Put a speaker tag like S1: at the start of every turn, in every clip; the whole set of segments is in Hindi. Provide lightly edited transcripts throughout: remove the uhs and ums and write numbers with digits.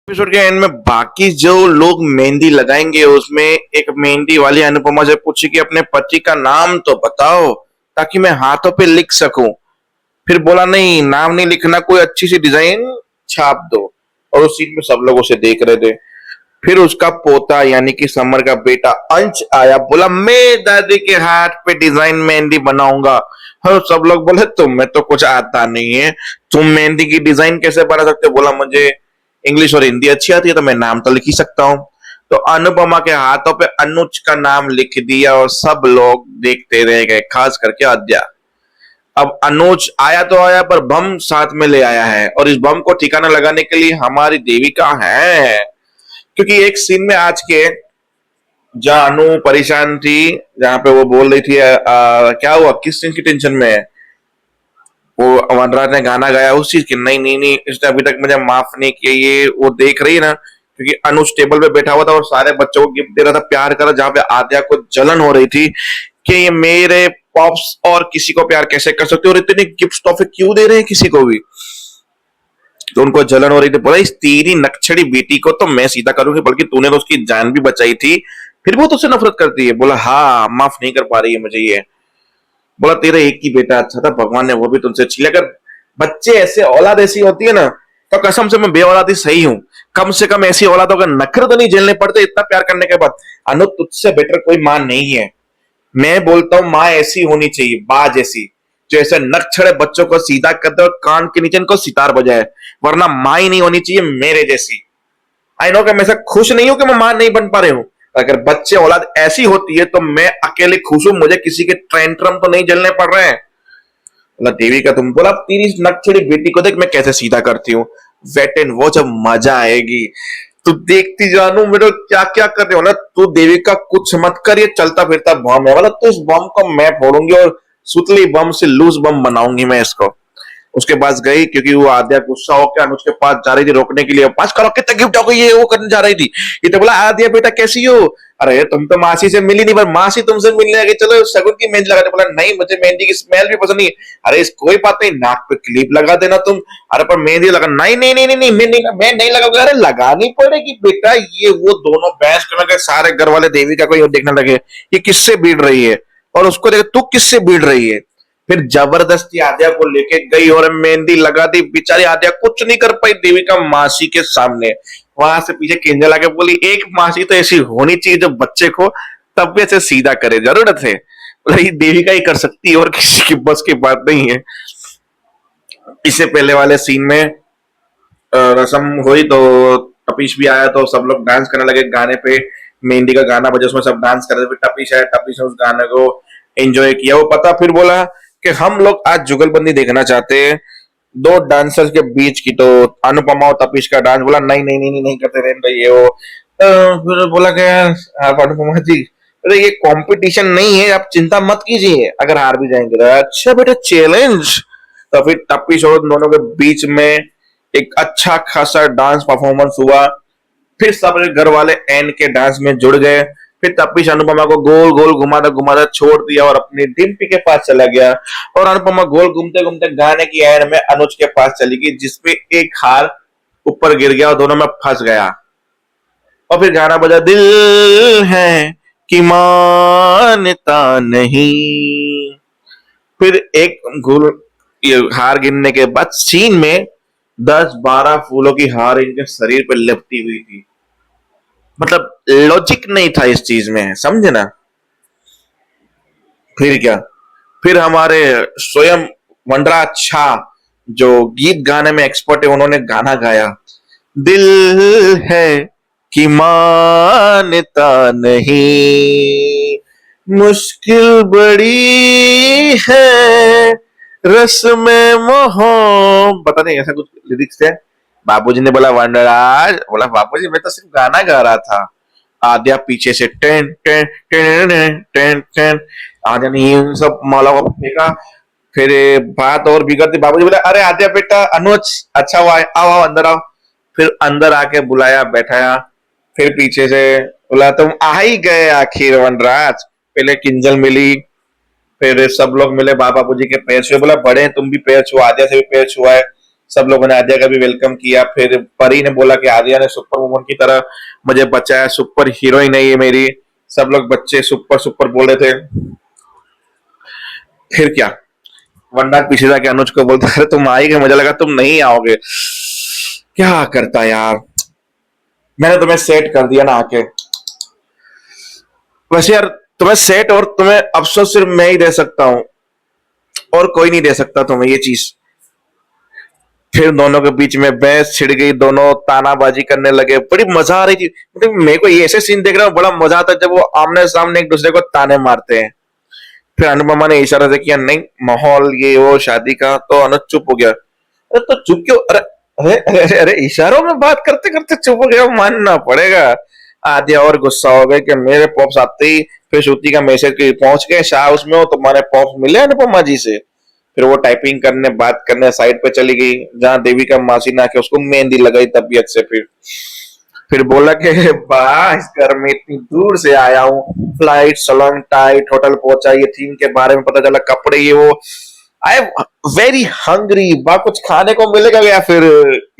S1: एपिसोड के एंड में बाकी जो लोग मेहंदी लगाएंगे उसमें एक मेहंदी वाली अनुपमा से पूछी कि अपने पति का नाम तो बताओ ताकि मैं हाथों पे लिख सकूं। फिर बोला नहीं, नाम नहीं लिखना, कोई अच्छी सी डिजाइन छाप दो। और उस सीन में सब लोग उसे देख रहे थे। फिर उसका पोता यानी कि समर का बेटा अंश आया, बोला मैं दादी के हाथ पे डिजाइन मेहंदी बनाऊंगा। और सब लोग बोले तुम्हें तो कुछ आता नहीं है, तुम मेहंदी की डिजाइन कैसे बना सकते हो? बोला मुझे इंग्लिश और हिंदी अच्छी आती है तो मैं नाम तो लिख ही सकता हूँ। तो अनुपमा के हाथों पे अनुज का नाम लिख दिया और सब लोग देखते रह गए, खास करके आद्या। अब अनुज आया तो आया पर बम साथ में ले आया है और इस बम को ठिकाना लगाने के लिए हमारी देविका है। क्योंकि एक सीन में आज के जहाँ अनु परेशान थी, जहाँ पे वो बोल रही थी क्या हुआ, किस चीज की टेंशन में है, वो वनराज ने गाना गाया उस चीज की, नहीं नहीं नहीं इसने अभी तक मुझे माफ नहीं किया, ये वो देख रही है ना। क्योंकि अनुज टेबल पे बैठा हुआ था और सारे बच्चों को गिफ्ट दे रहा था, प्यार कर रहा, जहाँ पे आद्या को जलन हो रही थी कि ये मेरे पॉप्स और किसी को प्यार कैसे कर सकते और इतने गिफ्ट तोहफे क्यों दे रहे हैं किसी को भी। तो उनको जलन हो रही थी। बोला इस तेरी नक्छड़ी बेटी को तो मैं सीधा करूंगी, बल्कि तूने तो उसकी जान भी बचाई थी, फिर वो तुझसे नफरत करती है। बोला हाँ, माफ नहीं कर पा रही है मुझे ये। बोला तेरा एक ही बेटा अच्छा था, भगवान ने वो भी तुमसे छीन लिया। अगर बच्चे ऐसे औलाद ऐसी होती है ना तो कसम से मैं बे औलादी सही हूँ। कम से कम ऐसी औलादों का नखरे तो नहीं झेलने पड़ते इतना प्यार करने के बाद। अनु तुझसे बेटर कोई मां नहीं है। मैं बोलता हूँ माँ ऐसी होनी चाहिए, बा जैसी, जो ऐसे नक छड़े बच्चों को सीधा कर दे और कान के नीचे इनको सितार बजाए। वरना माँ ही नहीं होनी चाहिए मेरे जैसी। आई नो कि मैं ऐसा खुश नहीं हूं कि मैं मां नहीं बन पा रही हूं। अगर बच्चे औलाद ऐसी होती है तो मैं अकेले खुश हूं, मुझे किसी के ट्रेंट्रम तो नहीं झेलने पड़ रहे हैं। बोला देवी का तुम, बोला तेरी नक्चड़ी बेटी को देख मैं कैसे सीधा करती हूँ। वेट एंड वो जब मजा आएगी तू देखती जानू मेरे क्या क्या कर रहे हो ना। तू देवी का कुछ मत कर, ये चलता फिरता बम है वाला, तो इस बम को मैं फोड़ूंगी और सुतली बम से लूज बम बनाऊंगी मैं इसको। उसके पास गई क्योंकि वो आद्या गुस्सा होकर अनुज के पास जा रही थी रोकने के लिए, 5 करोड़ कितने गिफ्ट हो गई ये वो करने जा रही थी। ये तो बोला आद्या बेटा कैसी हो, अरे तुम तो मासी से मिली नहीं पर मासी तुमसे मिलने आ गई, चलो शगुन की मेहंदी लगाने। बोला नहीं मुझे मेहंदी की स्मेल भी पसंद नहीं है। अरे इस कोई बात नहीं, नाक पे क्लिप लगा देना तुम। अरे पर मेहंदी लगा, नहीं नहीं नहीं नहीं मैं नहीं लगाऊंगा। अरे लगानी पड़ेगी बेटा, ये वो दोनों बहस करने के सारे घर वाले देवी का कोई देखने लगे ये किससे बीड़ रही है, और उसको देखे तू किससे बीड़ रही है। फिर जबरदस्ती आद्या को लेके गई और मेहंदी लगा दी। बेचारी आद्या कुछ नहीं कर पाई देवी का मासी के सामने। वहां से पीछे किंजल आके बोली एक मासी तो ऐसी होनी चाहिए जो बच्चे को तब भी ऐसे सीधा करे, जरूरत है बोला देवी का ही कर सकती है और किसी की बस की बात नहीं है। इससे पहले वाले सीन में रसम हुई तो टपीश भी आया तो सब लोग डांस करने लगे गाने पे। मेहंदी का गाना बजा, उसमें सब डांस कर रहे थे। टपीश आया, टपीश ने उस गाने को एंजॉय किया, वो पता। फिर बोला कि हम लोग आज जुगलबंदी देखना चाहते हैं दो डांसर्स के बीच की। तो अनुपमा और तपीश का डांस, बोला नहीं नहीं नहीं नहीं, नहीं करते रहने ये वो। फिर बोला कि आप अनुपमा जी, अरे ये कंपटीशन नहीं है, आप चिंता मत कीजिए, अगर हार भी जाएंगे तो अच्छा बेटा चैलेंज। तो फिर टपीश और दोनों के बीच में एक अच्छा खासा डांस परफॉर्मेंस हुआ। फिर सब घर वाले एन के डांस में जुड़ गए। फिर तपीश अनुपमा को गोल गोल घुमाता घुमाता छोड़ दिया और अपनी डिम्पी के पास चला गया। और अनुपमा गोल घूमते घूमते गाने की एंड में अनुज के पास चली गई, जिसपे एक हार ऊपर गिर गया और दोनों में फंस गया। और फिर गाना बजा, दिल है कि मानता नहीं। फिर एक गुल ये हार गिरने के बाद सीन में 10-12 फूलों की हार इनके शरीर पर लिपटी हुई थी। मतलब लॉजिक नहीं था इस चीज में, समझे ना। फिर क्या, फिर हमारे स्वयं वनराज छा जो गीत गाने में एक्सपर्ट है, उन्होंने गाना गाया, दिल है कि मानता नहीं, मुश्किल बड़ी है रस्में मोहब्बत, पता नहीं ऐसा कुछ लिरिक्स है। बाबूजी ने बोला वनराज, बोला बाबूजी मैं तो सिर्फ गाना गा रहा था। आद्या पीछे से ten ten ten ten ten ten, Adya ने इन सब माला को फेंका। फिर बात और बिगड़ती, बाबूजी बोले अरे आद्या बेटा अनुज अच्छा हुआ है, आओ आओ अंदर आओ। फिर अंदर आके बुलाया, बैठाया। फिर पीछे से बोला तुम आ ही गए आखिर वनराज। पहले किंजल मिली, फिर सब लोग मिले, बाबा जी के पैर छुए। बोला बड़े तुम भी पैर छुआ, आद्या से भी पैर छुआ है। सब लोगों ने आद्या का भी वेलकम किया। फिर परी ने बोला कि आद्या ने सुपर वुमन की तरह मुझे बचाया, सुपर हीरोइन है ये मेरी। सब लोग बच्चे सुपर सुपर बोल रहे थे। फिर क्या, वरना पीछे जाके अनुज को बोलता है तुम आएगे, मुझे लगा तुम नहीं आओगे। क्या करता यार, मैंने तुम्हें सेट कर दिया ना आके। वैसे यार तुम्हें सेट और तुम्हें अफसोस सिर्फ मैं ही दे सकता हूं, और कोई नहीं दे सकता तुम्हें ये चीज। फिर दोनों के बीच में बहस छिड़ गई, दोनों तानाबाजी करने लगे, बड़ी मजा आ रही थी। मतलब मेरे को ये ऐसे सीन देख रहा हूँ बड़ा मजा आता है जब वो आमने सामने एक दूसरे को ताने मारते हैं। फिर अनुपमा ने इशारा से किया नहीं माहौल ये वो शादी का, तो अनुज चुप हो गया। अरे तो चुप क्यों, अरे अरे अरे अरे, अरे इशारों में बात करते करते चुप हो गया, मानना पड़ेगा। आद्या और गुस्सा हो गए कि मेरे पॉप्स आते ही फिर श्रुति का मैसेज कि पहुंच गए शाह उसमें हो, तुम्हारे पॉप्स मिले अनुपमा जी से। फिर वो टाइपिंग करने बात करने साइड पे चली गई, जहां देवी का मासी ना के उसको मेहंदी लगाई तबीयत से। फिर बोला कि वाह इस घर में इतनी दूर से आया हूँ, फ्लाइट सलंग टाइट, होटल पहुंचा, ये थीम के बारे में पता चला, कपड़े ये वो। आई एम वेरी हंग्री, बा कुछ खाने को मिलेगा या फिर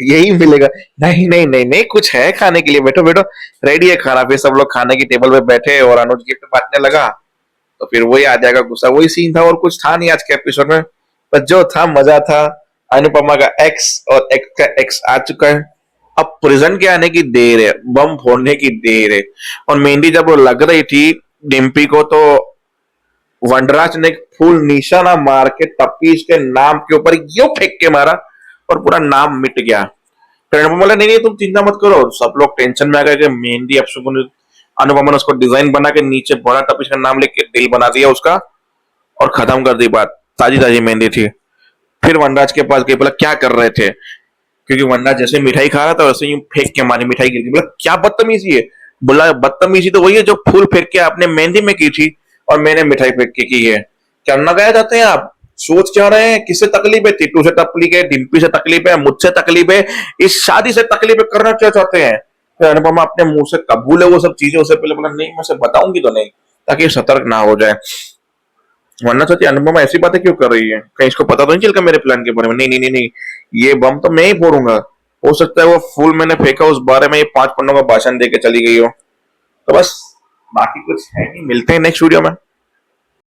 S1: यही मिलेगा? नहीं नहीं नहीं नहीं, कुछ है खाने के लिए, बैठो बैठो, रेडी है खाना। फिर सब लोग खाने की टेबल पे बैठे और अनुज गिफ्ट बांटने लगा। तो फिर वही आ जाएगा गुस्सा, वही सीन था और कुछ था नहीं आज के एपिसोड में। पर जो था मजा था। अनुपमा का एक्स और एक्स का एक्स आ चुका है, अब प्रिजन के आने की देर है, बम फोड़ने की देर है। और मेहंदी जब वो लग रही थी डिम्पी को, तो वनराज ने एक फूल निशाना मार के टप्पी के नाम के ऊपर यो फेंक के मारा और पूरा नाम मिट गया। फिर अनुपमा बोला नहीं नहीं तुम चिंता मत करो। सब लोग टेंशन में आ गए कि मेहंदी अब अनुपमा ने उसको डिजाइन बना के नीचे बड़ा टप्पी का नाम लिख के दिल बना दिया उसका और खत्म कर दी बात। ताजी ताजी मेहंदी थी। फिर वनराज के पास गई, बोला क्या कर रहे थे, क्योंकि वनराज जैसे मिठाई खा रहा था वैसे ही फेंक के मारी, मिठाई गिर गई। बोला क्या बदतमीजी है? बोला बदतमीजी तो वही है जो फूल फेंक के आपने मेहंदी में की थी और मैंने मिठाई फेंक के की है। क्या नगाए जाते हैं आप? सोच क्या रहे हैं? किससे तकलीफ है? टीटू से तकलीफ है, डिम्पी से तकलीफ है, मुझसे तकलीफ है, इस शादी से तकलीफ है, करना क्या चाहते हैं? फिर अनुपमा अपने मुंह से कबूल है वो सब चीजें, उससे पहले बोला नहीं मैं से बताऊंगी तो नहीं, ताकि सतर्क ना हो जाए। वरना सोचिए अनुपमा ऐसी बातें क्यों कर रही है, कहीं इसको पता तो नहीं चलेगा मेरे प्लान के बारे में। नहीं नहीं नहीं नहीं, ये बम तो मैं ही फोड़ूंगा। हो सकता है वो फूल मैंने फेंका उस बारे में ये 5 पन्नों का भाषण दे के चली गई हो। तो बस बाकी कुछ है नहीं, मिलते हैं नेक्स्ट वीडियो में।